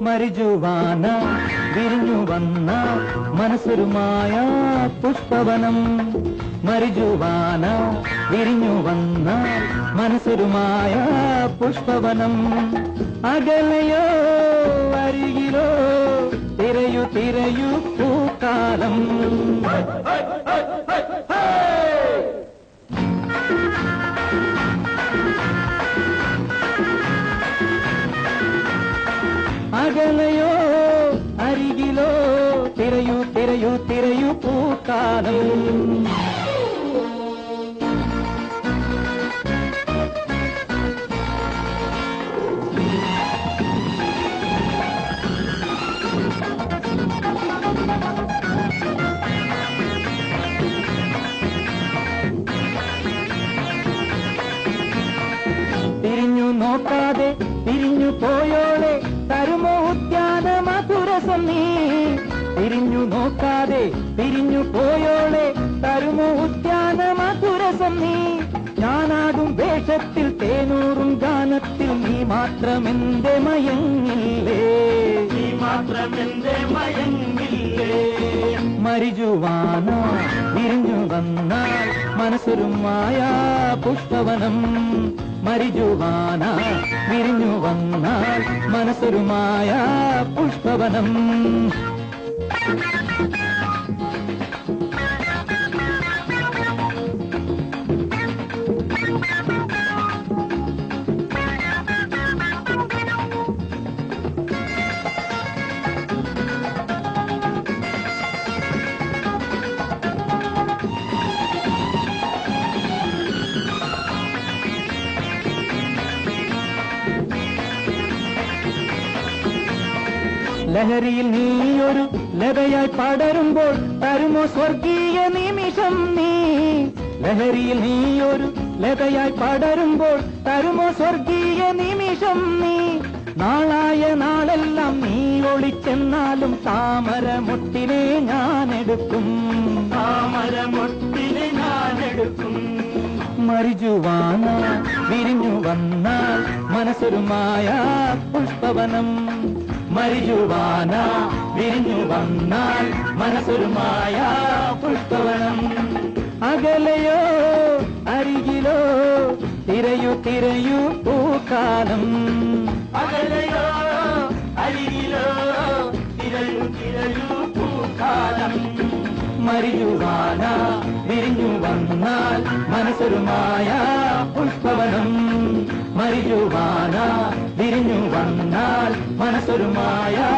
Marijuana വിരിഞ്ഞു വന്ന മനസ്സൊരു മായ Pushpavanam. Marijuana വിരിഞ്ഞു വന്ന മനസ്സൊരു മായ പുഷ്പവനം. അകലയോ അരികിലോ തിരയു തിരയു പൂക്കാലം. അകലയോ അരികിലോ തിരയു തിരയു തിരയു പൂക്കാലം. തിരിഞ്ഞു നോക്കാതെ തിരിഞ്ഞു പോയോളെ തരുമോ ഉദ്യാന മധുരസം നീ. തിരിഞ്ഞു നോക്കാതെ തിരിഞ്ഞു പോയോളെ തരുമോ ഉദ്യാന മധുരസം നീ. ഞാനാകും വേഷത്തിൽ തേനൂറും ഗാനത്തിൽ നീ മാത്രമെന്റെ മയങ്ങില്ലേ. നീ മാത്രമെന്റെ മയങ്ങില്ലേ. മരിജുവാന വിരിഞ്ഞു വന്നാൽ മനസ്സൊരു മായാ പുഷ്പവനം. മരിജുവാന വിരിഞ്ഞു വന്നാൽ മനസ്സൊരു മായാ പുഷ്പവനം. ലഹരിയിൽ നീയൊരു ലതയായി പടരുമ്പോൾ തരുമോ സ്വർഗീയ നിമിഷം നീ. ലഹരിയിൽ നീയൊരു ലതയായി പടരുമ്പോൾ തരുമോ സ്വർഗീയ നിമിഷം നീ. നാളായ നാളെല്ലാം നീ ഒളിച്ചെന്നാലും താമരമൊട്ടിനെ ഞാനെടുക്കും. താമരമൊട്ടിനെ ഞാനെടുക്കും. മരിജുവാന വിരിഞ്ഞു വന്നാൽ മനസ്സൊരു മായാ പുഷ്പവനം. മരിജുവാന വിരിഞ്ഞു വന്നാൽ മനസ്സൊരു മായാ പുഷ്പവനം. അകലയോ അരികിലോ തിരയു തിരയു പൂക്കാലം. അകലയോ അരികിലോ തിരയു തിരയു പൂക്കാലം. മരിജുവാന വിരിഞ്ഞു വന്നാൽ മനസ്സൊരു മായാ പുഷ്പവനം. മരിജുവാന വിരിഞ്ഞു വന്നാൽ മനസ്സൊരു മായാ